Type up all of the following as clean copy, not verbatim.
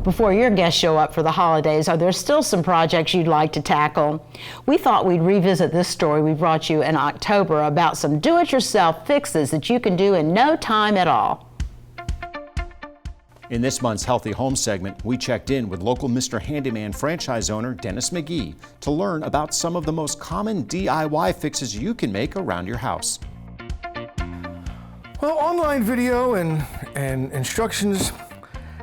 Before your guests show up for the holidays, are there still some projects you'd like to tackle? We thought we'd revisit this story we brought you in October about some do-it-yourself fixes that you can do in no time at all. In this month's Healthy Home segment, we checked in with local Mr. Handyman franchise owner Dennis McGee to learn about some of the most common DIY fixes you can make around your house. Well, online video and instructions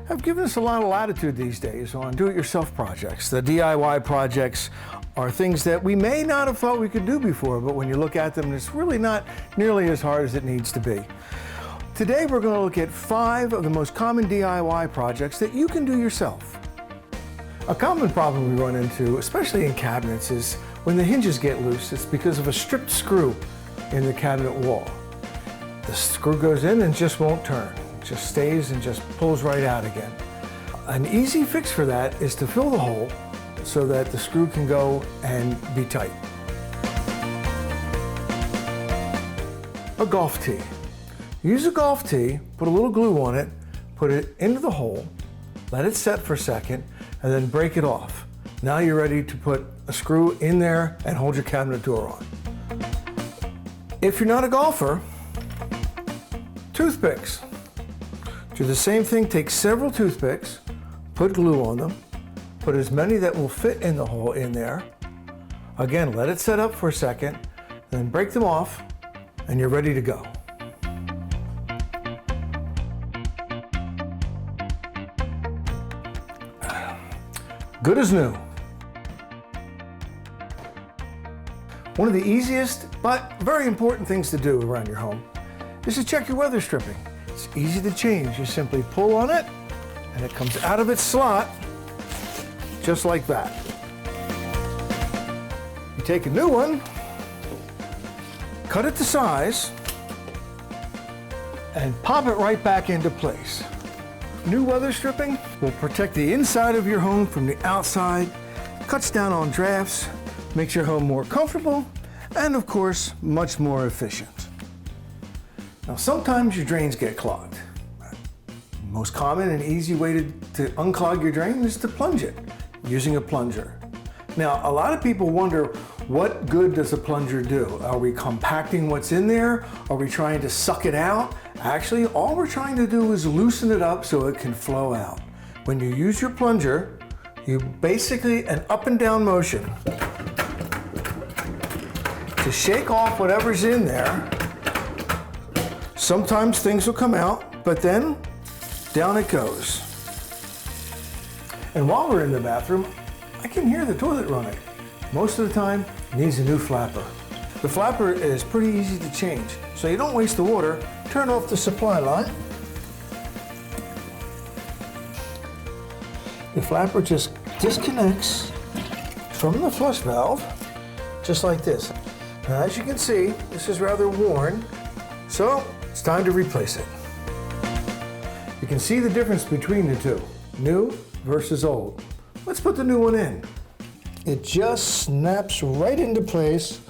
have given us a lot of latitude these days on do-it-yourself projects. The DIY projects are things that we may not have thought we could do before, but when you look at them, it's really not nearly as hard as it needs to be. Today, we're going to look at 5 of the most common DIY projects that you can do yourself. A common problem we run into, especially in cabinets, is when the hinges get loose, it's because of a stripped screw in the cabinet wall. The screw goes in and just won't turn. It just stays and just pulls right out again. An easy fix for that is to fill the hole so that the screw can go and be tight. A golf tee. Use a golf tee, put a little glue on it, put it into the hole, let it set for a second, and then break it off. Now you're ready to put a screw in there and hold your cabinet door on. If you're not a golfer, toothpicks. Do the same thing, take several toothpicks, put glue on them, put as many that will fit in the hole in there. Again, let it set up for a second, then break them off, and you're ready to go. Good as new. One of the easiest but very important things to do around your home is to check your weather stripping. It's easy to change. You simply pull on it and it comes out of its slot just like that. You take a new one, cut it to size, and pop it right back into place. New weather stripping will protect the inside of your home from the outside, cuts down on drafts, makes your home more comfortable, and of course, much more efficient. Now, sometimes your drains get clogged. The most common and easy way to unclog your drain is to plunge it using a plunger. Now, a lot of people wonder, what good does a plunger do? Are we compacting what's in there? Are we trying to suck it out? Actually, all we're trying to do is loosen it up so it can flow out. When you use your plunger, you basically an up and down motion to shake off whatever's in there. Sometimes things will come out, but then down it goes. And while we're in the bathroom, I can hear the toilet running. Most of the time, it needs a new flapper. The flapper is pretty easy to change, so you don't waste the water. Turn off the supply line. The flapper just disconnects from the flush valve, just like this. Now, as you can see, this is rather worn, so it's time to replace it. You can see the difference between the two, new versus old. Let's put the new one in. It just snaps right into place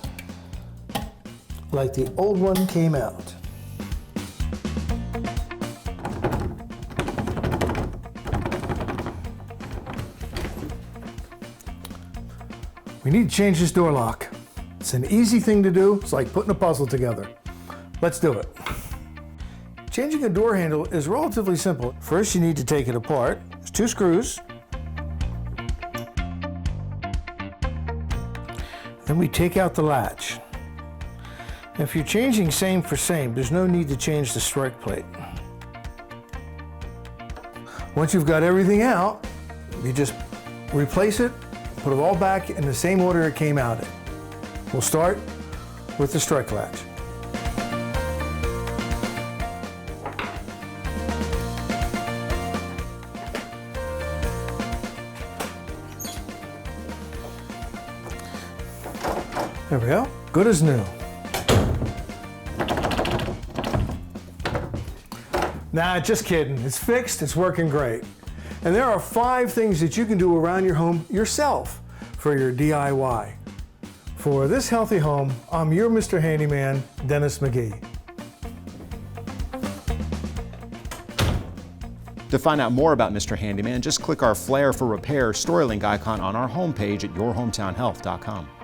like the old one came out. We need to change this door lock. It's an easy thing to do. It's like putting a puzzle together. Let's do it. Changing a door handle is relatively simple. First, you need to take it apart. There's 2 screws. Then we take out the latch. If you're changing same for same, there's no need to change the strike plate. Once you've got everything out, you just replace it, put it all back in the same order it came out in. We'll start with the strike latch. There we go, good as new. Nah, just kidding. It's fixed, it's working great. And there are 5 things that you can do around your home yourself for your DIY. For this healthy home, I'm your Mr. Handyman, Dennis McGee. To find out more about Mr. Handyman, just click our Flair for Repair StoryLink icon on our homepage at yourhometownhealth.com.